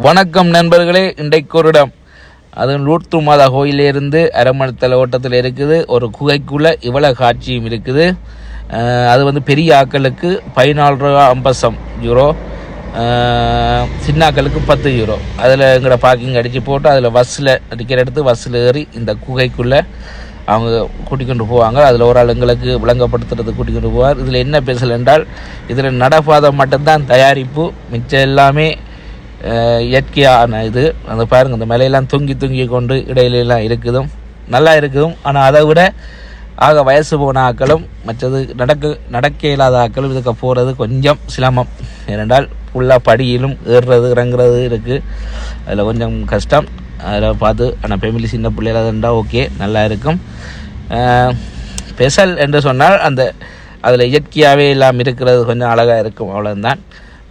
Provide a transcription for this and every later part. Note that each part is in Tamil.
வணக்கம் நண்பர்களே. இன்றைக்கு ஒரு இடம், அது லூர்த்து மாதா கோயிலிருந்து அரமணத்தலை ஓட்டத்தில் இருக்குது. ஒரு குகைக்குள்ளே இவ்வளவு காட்சியும் இருக்குது. அது பெரிய ஆக்களுக்கு 14 ரூபா 50 யூரோ, சின்ன ஆக்களுக்கு 10 யூரோ. அதில் எங்கட பார்க்கிங் அடித்து போட்டு அதில் பஸ்ஸில் டிக்கெட் எடுத்து பஸ்ஸில் ஏறி இந்த குகைக்குள்ளே அவங்க கூட்டிக் கொண்டு போவாங்க. அதில் ஒரு ஆள் எங்களுக்கு விளங்கப்படுத்துறது கூட்டிக் கொண்டு போவார். இதில் என்ன பேசல் என்றால், இதில் நடப்பாதை மட்டும்தான் தயாரிப்பு, மிச்சம் எல்லாமே இயற்கையான இது. அந்த பாருங்கள், இந்த மலையெல்லாம் தொங்கி கொண்டு இடையிலாம் இருக்குதும், நல்லா இருக்குதும். ஆனால் அதை விட ஆக வயசு போன ஆக்களும் மற்றது நடக்க இல்லாத ஆக்களும் இதுக்கு போகிறது கொஞ்சம் சிரமம். ஏனென்றால் ஃபுல்லாக படியிலும் ஏறுறது இறங்குறது இருக்குது. அதில் கொஞ்சம் கஷ்டம். அதில் பார்த்து, ஆனால் ஃபேமிலி சின்ன பிள்ளைகளாக இருந்தால் ஓகே, நல்லா இருக்கும். ஸ்பெஷல் என்று சொன்னால் அதில் இயற்கையாகவே எல்லாம் இருக்கிறது கொஞ்சம் அழகாக இருக்கும், அவ்வளோதான்.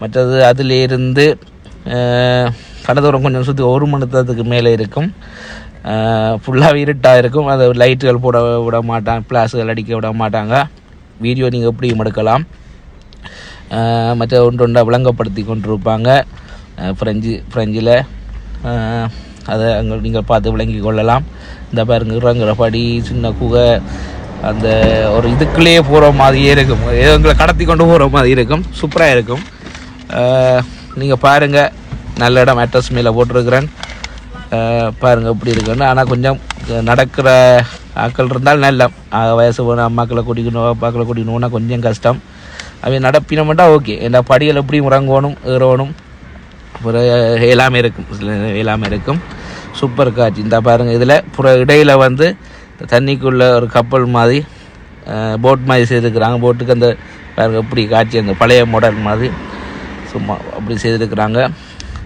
மற்றது அதிலிருந்து கடதூரம் கொஞ்சம் சுற்றி 1 மணி நேரத்துக்கு மேலே இருக்கும். ஃபுல்லாக இருட்டாக இருக்கும். அதை லைட்டுகள் போட விட மாட்டாங்க, ஃப்ளாஷுகள் அடிக்க விட மாட்டாங்க. வீடியோ நீங்கள் எப்படியும் எடுக்கலாம். மற்ற ஒன்றொண்டா விளங்கப்படுத்தி கொண்டிருப்பாங்க ஃப்ரெஞ்சில். அதை அங்கே நீங்கள் பார்த்து விளங்கி கொள்ளலாம். இந்த பாருங்க, இறங்குற படி, சின்ன குகை, அந்த ஒரு இதுக்குள்ளேயே போகிற மாதிரியே இருக்கும். எங்களை கடத்தி கொண்டு போகிற மாதிரி இருக்கும். சூப்பராக இருக்கும். நீங்கள் பாருங்கள், நல்ல இடம். அட்ரஸ் மேலே போட்டிருக்கிறேன், பாருங்கள் எப்படி இருக்குன்னு. ஆனால் கொஞ்சம் நடக்கிற ஆக்கள் இருந்தால் நல்ல வயசு போன அம்மாக்களை கூட்டிக்கணும், அப்பாக்களை கூட்டிக்கணும்னா கொஞ்சம் கஷ்டம். அவங்க நடப்பினோம்ட்டா ஓகே. ஏன்னா படிகள் எப்படியும் இறங்கணும், ஏறணும், எல்லாமே இருக்கும். சூப்பர் காட்சி. இந்த பாருங்கள், இதில் இடையில் தண்ணிக்குள்ளே ஒரு கப்பல் மாதிரி, போட் மாதிரி செய்திருக்கிறாங்க. போட்டுக்கு அந்த பாருங்கள் எப்படி காட்சி, அந்த பழைய மாடல் மாதிரி சும்மா அப்படி செய்திருக்கிறாங்க.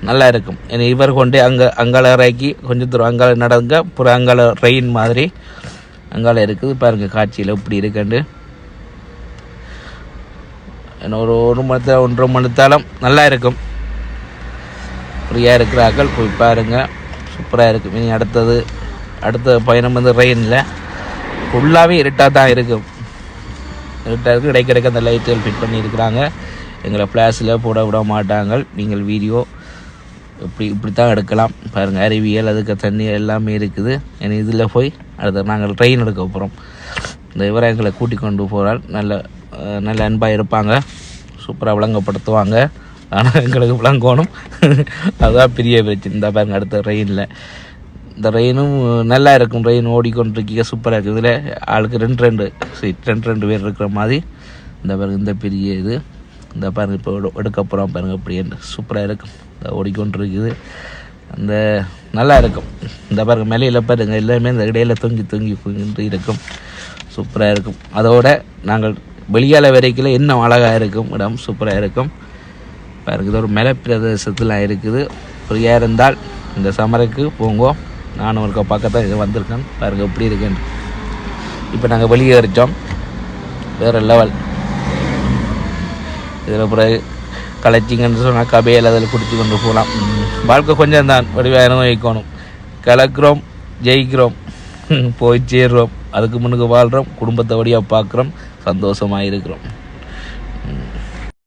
நல்லா இருக்கும். ஏன்னா இவர் கொண்டு அங்கால இறக்கி கொஞ்சம் தூரம் அங்கால நடங்க, அப்புறம் அங்கால ரெயின் மாதிரி அங்கால இருக்குது. பாருங்கள் காட்சியில் எப்படி இருக்குண்டு. ஏன்னா ஒரு 1 மணி நேரம் 1.5 மணி நேரம் நல்லா இருக்கும். ஃப்ரீயாக இருக்கிறார்கள், போய் பாருங்கள், சூப்பராக இருக்கும். இனி அடுத்த பயணம் ரெயினில் ஃபுல்லாகவே இருட்டாக தான் இருக்கும். இருட்டாக இருக்குது. இடைக்கிடைக்க அந்த லைட்டுகள் ஃபிட் பண்ணியிருக்கிறாங்க. எங்களை ஃப்ளாஷில் போட விட மாட்டாங்க. நீங்கள் வீடியோ இப்படி தான் எடுக்கலாம். பாருங்கள், அறிவியல், அதுக்கு தண்ணி எல்லாமே இருக்குது. ஏன்னா இதில் போய் அடுத்த நாங்கள் ட்ரெயின் எடுக்க போகிறோம். இந்த இவரை எங்களை கூட்டிக் கொண்டு போகிறால் நல்ல அன்பாக இருப்பாங்க, சூப்பராக விளங்கப்படுத்துவாங்க. ஆனால் எங்களுக்கு விளங்கணும், அதுதான் பெரிய பிரச்சனை. இந்த பாருங்கள், அடுத்த ட்ரெயினில் இந்த ரெயினும் நல்லா இருக்கும். ரெயின் ஓடிக்கொண்டிருக்கீங்க, சூப்பராக இருக்குது. இதில் ஆளுக்கு 2 பேர் இருக்கிற மாதிரி. இந்த பாருங்கள், இந்த பெரிய இது. இந்த பாருங்கள், இப்போ எடுக்க போகிறோம் பாருங்கள், அப்படி சூப்பராக இருக்கும். ஓடிக்கொண்டிருக்குது, அந்த நல்லா இருக்கும். இந்த பாருங்கள், மேலையில் பாருங்கள், எல்லாமே இந்த இடையில் தொங்கி இருக்கும், சூப்பராக இருக்கும். அதோட நாங்கள் வெளியால் வரைக்கும் இன்னும் அழகாக இருக்கும் இடம், சூப்பராக இருக்கும். பாருங்கள், இது ஒரு மலை பிரதேசத்தில் இருக்குது. ஃப்ரீயாக இருந்தால் இந்த சமருக்கு போங்கோ. நானும் ஒரு பக்கத்தான் இது வந்திருக்கேன். பாருங்கள் எப்படி இருக்குன்னு. இப்போ நாங்கள் வெளியேறிட்டோம், வேறு லெவல். இதில் பிறகு கலைச்சிங்கன்னு சொன்னால் கபையில் அதில் குடிச்சு கொண்டு போகலாம். வாழ்க்கை கொஞ்சம் தான் வடிவாக வைக்கணும். கலக்கிறோம், ஜெயிக்கிறோம், போய் சேர்றோம், அதுக்கு முன்னுக்கு வாழ்கிறோம், குடும்பத்தை வழியாக பார்க்குறோம், சந்தோஷமாக இருக்கிறோம்.